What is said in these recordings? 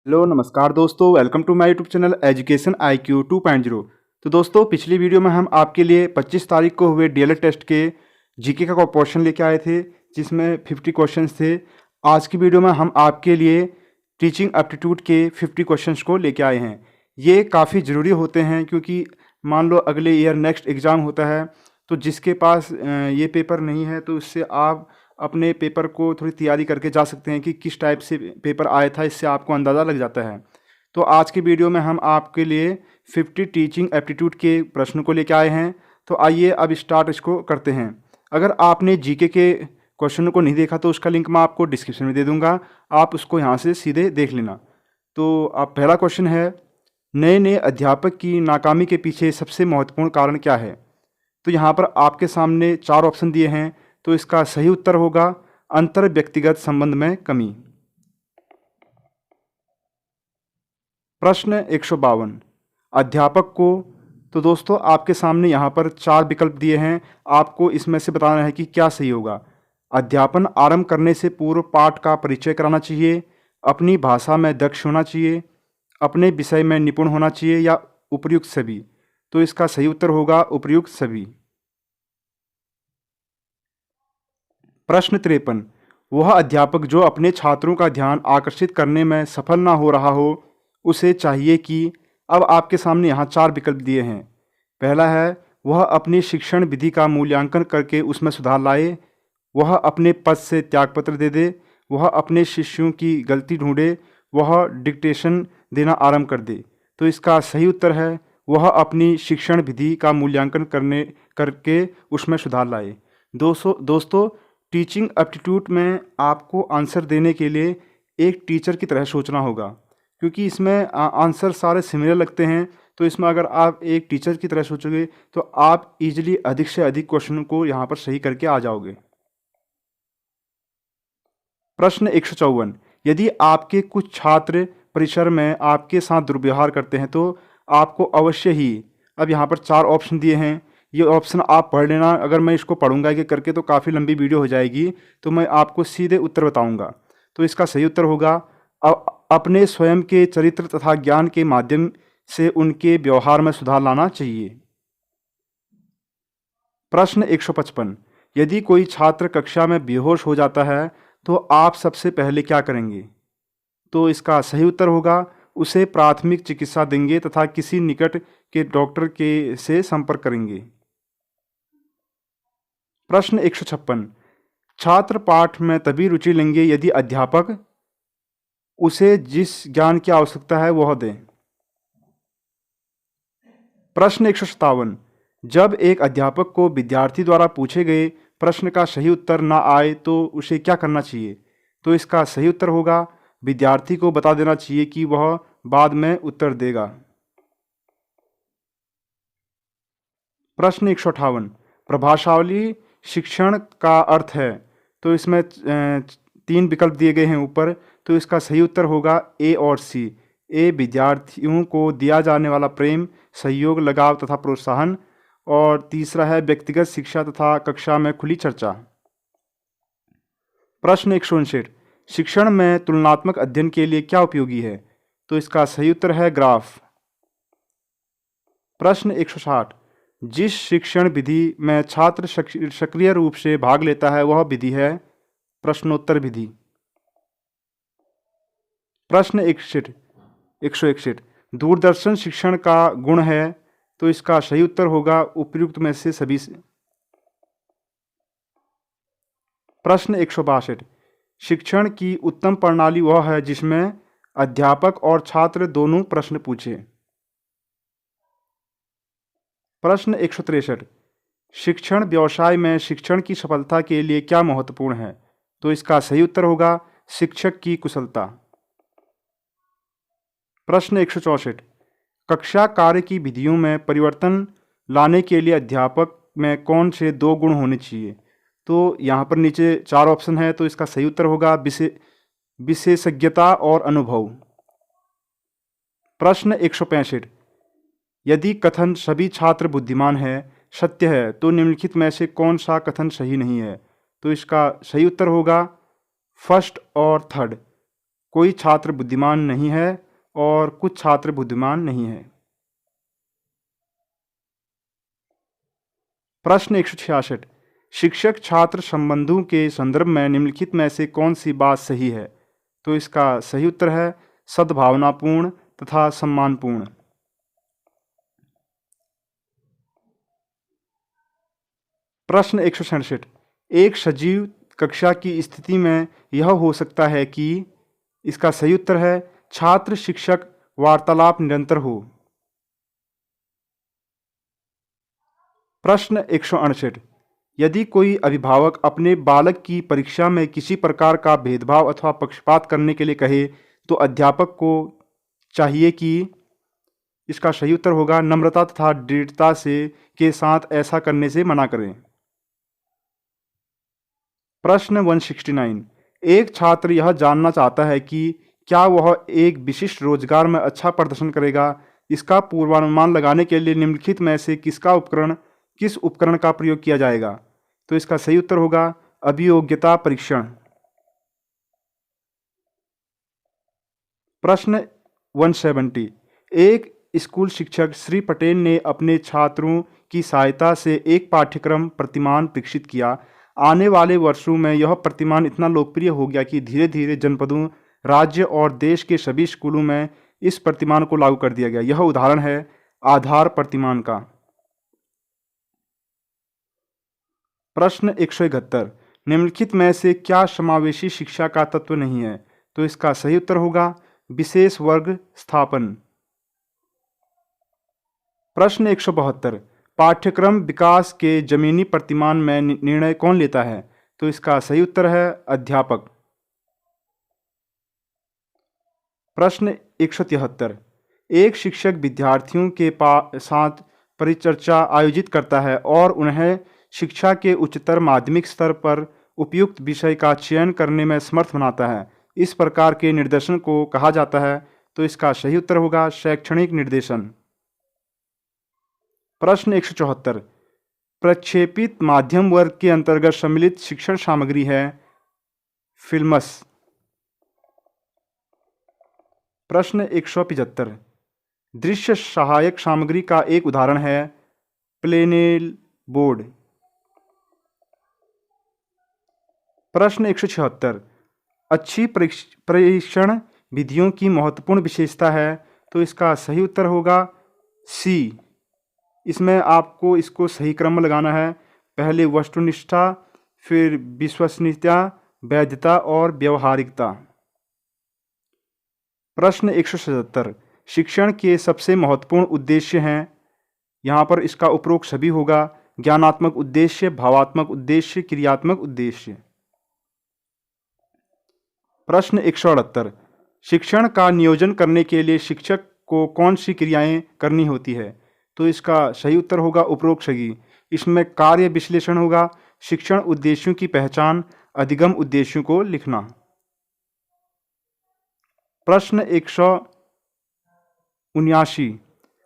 Hello नमस्कार दोस्तों, welcome to my YouTube channel education IQ 2.0। तो दोस्तों, पिछली वीडियो में हम आपके लिए 25 तारीख को हुए डीएलएड टेस्ट के जीके का क्वेश्चन लेके आए थे, जिसमें 50 क्वेश्चंस थे। आज की वीडियो में हम आपके लिए टीचिंग एप्टीट्यूड के 50 क्वेश्चंस को लेके आए हैं। ये काफ़ी ज़रूरी होते हैं क्योंकि मान लो अगले ईयर नेक्स्ट एग्ज़ाम होता है, तो जिसके पास ये पेपर नहीं है तो उससे आप अपने पेपर को थोड़ी तैयारी करके जा सकते हैं कि किस टाइप से पेपर आया था, इससे आपको अंदाज़ा लग जाता है। तो आज की वीडियो में हम आपके लिए 50 टीचिंग एप्टीट्यूड के प्रश्न को लेकर आए हैं। तो आइए अब स्टार्ट इसको करते हैं। अगर आपने जीके के क्वेश्चन को नहीं देखा तो उसका लिंक मैं आपको डिस्क्रिप्शन में दे दूंगा, आप उसको यहाँ से सीधे देख लेना। तो अब पहला क्वेश्चन है, नए नए अध्यापक की नाकामी के पीछे सबसे महत्वपूर्ण कारण क्या है? तो यहाँ पर आपके सामने 4 ऑप्शन दिए हैं, तो इसका सही उत्तर होगा अंतर व्यक्तिगत संबंध में कमी। प्रश्न 152, अध्यापक को, तो दोस्तों आपके सामने यहाँ पर 4 विकल्प दिए हैं, आपको इसमें से बताना है कि क्या सही होगा। अध्यापन आरंभ करने से पूर्व पाठ का परिचय कराना चाहिए, अपनी भाषा में दक्ष होना चाहिए, अपने विषय में निपुण होना चाहिए, या उपर्युक्त सभी। तो इसका सही उत्तर होगा उपर्युक्त सभी। प्रश्न 53, वह अध्यापक जो अपने छात्रों का ध्यान आकर्षित करने में सफल ना हो रहा हो, उसे चाहिए कि, अब आपके सामने यहाँ 4 विकल्प दिए हैं। पहला है, वह अपनी शिक्षण विधि का मूल्यांकन करके उसमें सुधार लाए, वह अपने पद से त्यागपत्र दे दे, वह अपने शिष्यों की गलती ढूंढे, वह डिक्टेशन देना आरंभ कर दे। तो इसका सही उत्तर है, वह अपनी शिक्षण विधि का मूल्यांकन करके उसमें सुधार लाए। दोस्तों टीचिंग एप्टीट्यूड में आपको आंसर देने के लिए एक टीचर की तरह सोचना होगा, क्योंकि इसमें आंसर सारे सिमिलर लगते हैं। तो इसमें अगर आप एक टीचर की तरह सोचोगे तो आप इजीली अधिक से अधिक क्वेश्चन को यहाँ पर सही करके आ जाओगे। प्रश्न 154, यदि आपके कुछ छात्र परिसर में आपके साथ दुर्व्यवहार करते हैं तो आपको अवश्य ही, अब यहाँ पर 4 ऑप्शन दिए हैं, ये ऑप्शन आप पढ़ लेना। अगर मैं इसको पढ़ूंगा कि करके तो काफ़ी लंबी वीडियो हो जाएगी, तो मैं आपको सीधे उत्तर बताऊंगा। तो इसका सही उत्तर होगा अपने स्वयं के चरित्र तथा ज्ञान के माध्यम से उनके व्यवहार में सुधार लाना चाहिए। प्रश्न 155, यदि कोई छात्र कक्षा में बेहोश हो जाता है तो आप सबसे पहले क्या करेंगे? तो इसका सही उत्तर होगा उसे प्राथमिक चिकित्सा देंगे तथा किसी निकट के डॉक्टर के से संपर्क करेंगे। प्रश्न 156, छात्र पाठ में तभी रुचि लेंगे यदि अध्यापक उसे जिस ज्ञान की आवश्यकता है वह दें। प्रश्न 157, जब एक अध्यापक को विद्यार्थी द्वारा पूछे गए प्रश्न का सही उत्तर ना आए तो उसे क्या करना चाहिए? तो इसका सही उत्तर होगा विद्यार्थी को बता देना चाहिए कि वह बाद में उत्तर देगा। प्रश्न 158, प्रभावशाली शिक्षण का अर्थ है, तो इसमें 3 विकल्प दिए गए हैं ऊपर, तो इसका सही उत्तर होगा ए और सी। ए, विद्यार्थियों को दिया जाने वाला प्रेम, सहयोग, लगाव तथा प्रोत्साहन, और तीसरा है व्यक्तिगत शिक्षा तथा कक्षा में खुली चर्चा। प्रश्न 159, शिक्षण में तुलनात्मक अध्ययन के लिए क्या उपयोगी है? तो इसका सही उत्तर है ग्राफ। प्रश्न 160, जिस शिक्षण विधि में छात्र सक्रिय रूप से भाग लेता है वह विधि है प्रश्नोत्तर विधि। प्रश्न 161, दूरदर्शन शिक्षण का गुण है, तो इसका सही उत्तर होगा उपर्युक्त में से सभी से। प्रश्न 162, शिक्षण की उत्तम प्रणाली वह है जिसमें अध्यापक और छात्र दोनों प्रश्न पूछे। प्रश्न 163, शिक्षण व्यवसाय में शिक्षण की सफलता के लिए क्या महत्वपूर्ण है? तो इसका सही उत्तर होगा शिक्षक की कुशलता। प्रश्न 164, कक्षा कार्य की विधियों में परिवर्तन लाने के लिए अध्यापक में कौन से 2 गुण होने चाहिए? तो यहाँ पर नीचे 4 ऑप्शन है, तो इसका सही उत्तर होगा विशेषज्ञता और अनुभव। प्रश्न 165, यदि कथन सभी छात्र बुद्धिमान है सत्य है तो निम्नलिखित में से कौन सा कथन सही नहीं है? तो इसका सही उत्तर होगा फर्स्ट और थर्ड। कोई छात्र बुद्धिमान नहीं है और कुछ छात्र बुद्धिमान नहीं है। प्रश्न 166, शिक्षक छात्र संबंधों के संदर्भ में निम्नलिखित में से कौन सी बात सही है? तो इसका सही उत्तर है सद्भावनापूर्ण तथा सम्मानपूर्ण। प्रश्न 167, एक सजीव कक्षा की स्थिति में यह हो सकता है कि इसका सही उत्तर है छात्र शिक्षक वार्तालाप निरंतर हो। प्रश्न 168, यदि कोई अभिभावक अपने बालक की परीक्षा में किसी प्रकार का भेदभाव अथवा पक्षपात करने के लिए कहे तो अध्यापक को चाहिए कि इसका सही उत्तर होगा नम्रता तथा दृढ़ता से के साथ ऐसा करने से मना करें। प्रश्न 169, एक छात्र यह जानना चाहता है कि क्या वह एक विशिष्ट रोजगार में अच्छा प्रदर्शन करेगा। इसका पूर्वानुमान लगाने के लिए निम्नलिखित में से किस उपकरण का प्रयोग किया जाएगा। तो इसका सही उत्तर होगा अभियोग्यता परीक्षण। प्रश्न 170, एक स्कूल शिक्षक श्री पटेल ने अपने छात्रों की सहायता से एक पाठ्यक्रम प्रतिमान विकसित किया। आने वाले वर्षों में यह प्रतिमान इतना लोकप्रिय हो गया कि धीरे धीरे जनपदों, राज्य और देश के सभी स्कूलों में इस प्रतिमान को लागू कर दिया गया। यह उदाहरण है आधार प्रतिमान का। प्रश्न 171, निम्नलिखित में से क्या समावेशी शिक्षा का तत्व नहीं है। तो इसका सही उत्तर होगा विशेष वर्ग स्थापन। प्रश्न 172, पाठ्यक्रम विकास के जमीनी प्रतिमान में निर्णय कौन लेता है। तो इसका सही उत्तर है अध्यापक। प्रश्न 173, एक शिक्षक विद्यार्थियों के साथ परिचर्चा आयोजित करता है और उन्हें शिक्षा के उच्चतर माध्यमिक स्तर पर उपयुक्त विषय का चयन करने में समर्थ बनाता है। इस प्रकार के निर्देशन को कहा जाता है। तो इसका सही उत्तर होगा शैक्षणिक निर्देशन। प्रश्न 174, प्रक्षेपित माध्यम वर्ग के अंतर्गत सम्मिलित शिक्षण सामग्री है फिल्मस। प्रश्न 175, दृश्य सहायक सामग्री का एक उदाहरण है प्लेनेल बोर्ड। प्रश्न 176, अच्छी परीक्षण विधियों की महत्वपूर्ण विशेषता है। तो इसका सही उत्तर होगा सी। इसमें आपको इसको सही क्रम में लगाना है। पहले वस्तुनिष्ठा, फिर विश्वसनीयता, वैधता और व्यवहारिकता। प्रश्न 177, शिक्षण के सबसे महत्वपूर्ण उद्देश्य हैं। यहाँ पर इसका उपरोक्त सभी होगा ज्ञानात्मक उद्देश्य, भावात्मक उद्देश्य, क्रियात्मक उद्देश्य। प्रश्न 178, शिक्षण का नियोजन करने के लिए शिक्षक को कौन सी क्रियाएं करनी होती है। तो इसका सही उत्तर होगा उपरोक्त सभी। इसमें कार्य विश्लेषण होगा, शिक्षण उद्देश्यों की पहचान, अधिगम उद्देश्यों को लिखना। प्रश्न 179,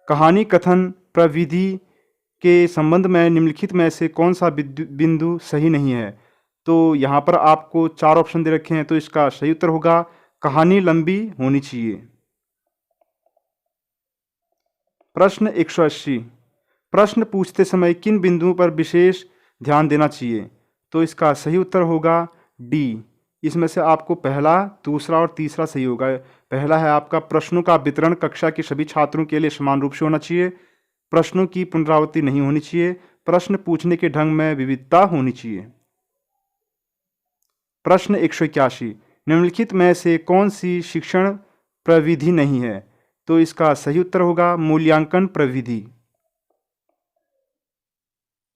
कहानी कथन प्रविधि के संबंध में निम्नलिखित में से कौन सा बिंदु सही नहीं है। तो यहाँ पर आपको 4 ऑप्शन दे रखे हैं। तो इसका सही उत्तर होगा कहानी लंबी होनी चाहिए। प्रश्न 180, प्रश्न पूछते समय किन बिंदुओं पर विशेष ध्यान देना चाहिए। तो इसका सही उत्तर होगा डी। इसमें से आपको पहला, दूसरा और तीसरा सही होगा। पहला है आपका प्रश्नों का वितरण कक्षा के सभी छात्रों के लिए समान रूप से होना चाहिए। प्रश्नों की पुनरावृत्ति नहीं होनी चाहिए। प्रश्न पूछने के ढंग में विविधता होनी चाहिए। प्रश्न 181, निम्नलिखित में से कौन सी शिक्षण प्रविधि नहीं है। तो इसका सही उत्तर होगा मूल्यांकन प्रविधि।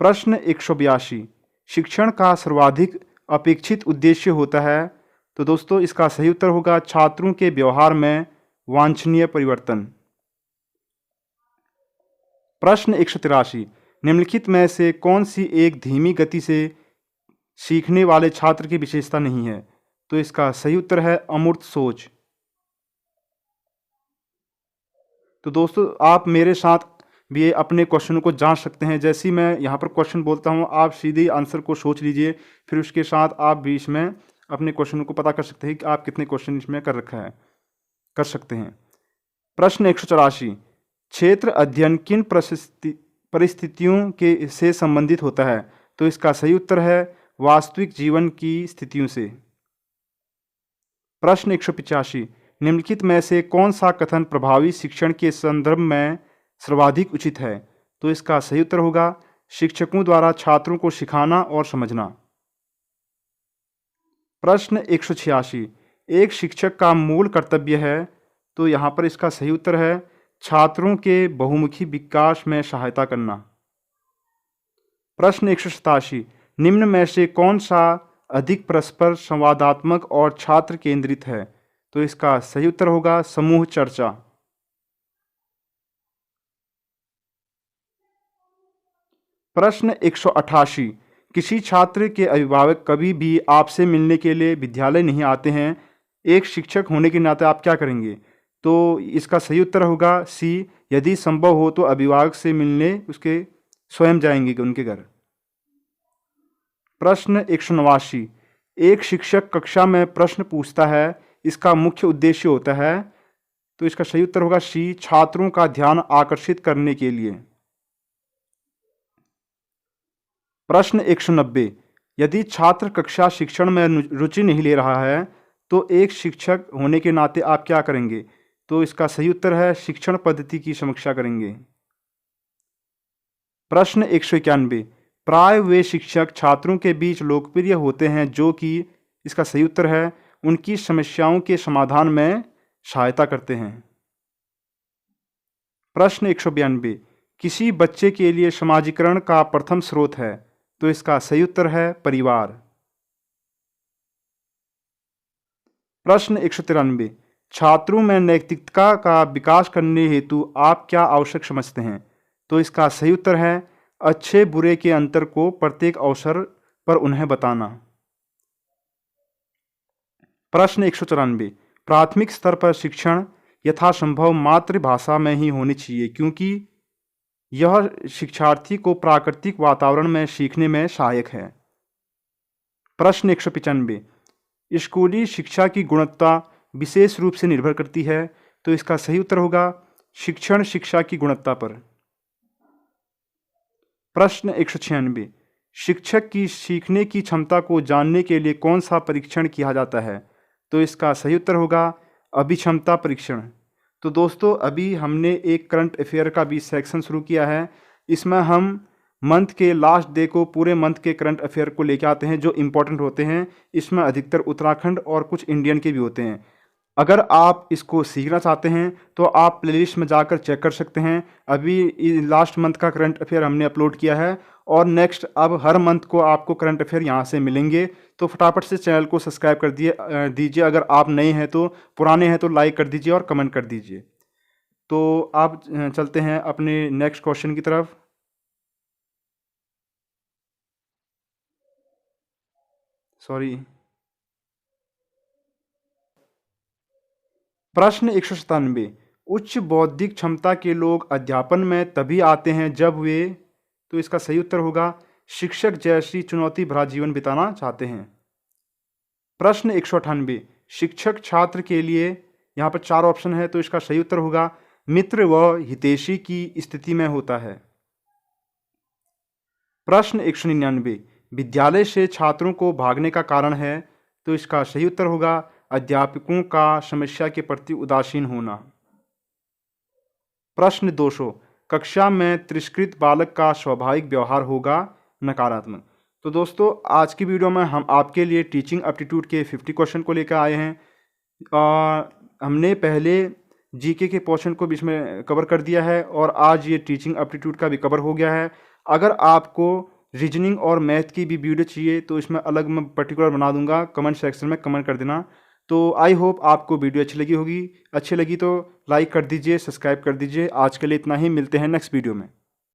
प्रश्न 182, शिक्षण का सर्वाधिक अपेक्षित उद्देश्य होता है। तो दोस्तों इसका सही उत्तर होगा छात्रों के व्यवहार में वांछनीय परिवर्तन। प्रश्न 183, निम्नलिखित में से कौन सी एक धीमी गति से सीखने वाले छात्र की विशेषता नहीं है। तो इसका सही उत्तर है अमूर्त सोच। तो दोस्तों आप मेरे साथ भी अपने क्वेश्चनों को जांच सकते हैं। जैसे ही मैं यहाँ पर क्वेश्चन बोलता हूँ आप सीधे आंसर को सोच लीजिए, फिर उसके साथ आप भी इसमें अपने क्वेश्चन को पता कर सकते हैं कि आप कितने क्वेश्चन इसमें कर सकते हैं। प्रश्न 184, क्षेत्र अध्ययन किन परिस्थितियों के से संबंधित होता है? तो इसका सही उत्तर है वास्तविक जीवन की स्थितियों से। प्रश्न 185, निम्नलिखित में से कौन सा कथन प्रभावी शिक्षण के संदर्भ में सर्वाधिक उचित है? तो इसका सही उत्तर होगा शिक्षकों द्वारा छात्रों को सिखाना और समझना। प्रश्न 186, एक शिक्षक का मूल कर्तव्य है? तो यहाँ पर इसका सही उत्तर है छात्रों के बहुमुखी विकास में सहायता करना। प्रश्न 187, निम्न में से कौन सा अधिक परस्पर संवादात्मक और छात्र केंद्रित है? तो इसका सही उत्तर होगा समूह चर्चा। प्रश्न 188, किसी छात्र के अभिभावक कभी भी आपसे मिलने के लिए विद्यालय नहीं आते हैं, एक शिक्षक होने के नाते आप क्या करेंगे? तो इसका सही उत्तर होगा सी, यदि संभव हो तो अभिभावक से मिलने उसके स्वयं जाएंगे उनके घर। प्रश्न 189, एक शिक्षक कक्षा में प्रश्न पूछता है, इसका मुख्य उद्देश्य होता है? तो इसका सही उत्तर होगा सी, छात्रों का ध्यान आकर्षित करने के लिए। प्रश्न 190, यदि छात्र कक्षा शिक्षण में रुचि नहीं ले रहा है तो एक शिक्षक होने के नाते आप क्या करेंगे? तो इसका सही उत्तर है शिक्षण पद्धति की समीक्षा करेंगे। प्रश्न 191, प्राय वे शिक्षक छात्रों के बीच लोकप्रिय होते हैं जो कि इसका सही उत्तर है उनकी समस्याओं के समाधान में सहायता करते हैं। प्रश्न 192, किसी बच्चे के लिए समाजीकरण का प्रथम स्रोत है? तो इसका सही उत्तर है परिवार। प्रश्न 193, छात्रों में नैतिकता का विकास करने हेतु आप क्या आवश्यक समझते हैं? तो इसका सही उत्तर है अच्छे बुरे के अंतर को प्रत्येक अवसर पर उन्हें बताना। प्रश्न 194, प्राथमिक स्तर पर शिक्षण यथासंभव मातृभाषा में ही होनी चाहिए क्योंकि यह शिक्षार्थी को प्राकृतिक वातावरण में सीखने में सहायक है। प्रश्न 195, स्कूली शिक्षा की गुणवत्ता विशेष रूप से निर्भर करती है? तो इसका सही उत्तर होगा शिक्षण शिक्षा की गुणवत्ता पर। प्रश्न 196, शिक्षक की सीखने की क्षमता को जानने के लिए कौन सा परीक्षण किया जाता है? तो इसका सही उत्तर होगा अभिक्षमता परीक्षण। तो दोस्तों अभी हमने एक करंट अफेयर का भी सेक्शन शुरू किया है। इसमें हम मंथ के लास्ट डे को पूरे मंथ के करंट अफेयर को लेकर आते हैं जो इम्पोर्टेंट होते हैं। इसमें अधिकतर उत्तराखंड और कुछ इंडियन के भी होते हैं। अगर आप इसको सीखना चाहते हैं तो आप प्लेलिस्ट में जाकर चेक कर सकते हैं। अभी लास्ट मंथ का करंट अफेयर हमने अपलोड किया है और नेक्स्ट अब हर मंथ को आपको करंट अफेयर यहाँ से मिलेंगे। तो फटाफट से चैनल को सब्सक्राइब कर दीजिए। अगर आप नए हैं तो, पुराने हैं तो लाइक कर दीजिए और कमेंट कर दीजिए। तो आप चलते हैं अपने नेक्स्ट क्वेश्चन की तरफ। प्रश्न 197, उच्च बौद्धिक क्षमता के लोग अध्यापन में तभी आते हैं जब वे, तो इसका सही उत्तर होगा शिक्षक जैसी चुनौती भरा जीवन बिताना चाहते हैं। प्रश्न 198, शिक्षक छात्र के लिए, यहाँ पर 4 ऑप्शन है तो इसका सही उत्तर होगा मित्र व हितैषी की स्थिति में होता है। प्रश्न 199, विद्यालय से छात्रों को भागने का कारण है? तो इसका सही उत्तर होगा अध्यापकों का समस्या के प्रति उदासीन होना। प्रश्न 200, कक्षा में तिरस्कृत बालक का स्वाभाविक व्यवहार होगा नकारात्मक। तो दोस्तों आज की वीडियो में हम आपके लिए टीचिंग एप्टीट्यूड के 50 क्वेश्चन को लेकर आए हैं। हमने पहले जीके के पोर्शन को भी इसमें कवर कर दिया है और आज ये टीचिंग एप्टीट्यूड का भी कवर हो गया है। अगर आपको रीजनिंग और मैथ की भी वीडियो चाहिए तो इसमें अलग मैं पर्टिकुलर बना दूंगा, कमेंट सेक्शन में कमेंट कर देना। तो आई होप आपको वीडियो अच्छी लगी होगी। अच्छी लगी तो लाइक कर दीजिए, सब्सक्राइब कर दीजिए। आज के लिए इतना ही, मिलते हैं नेक्स्ट वीडियो में।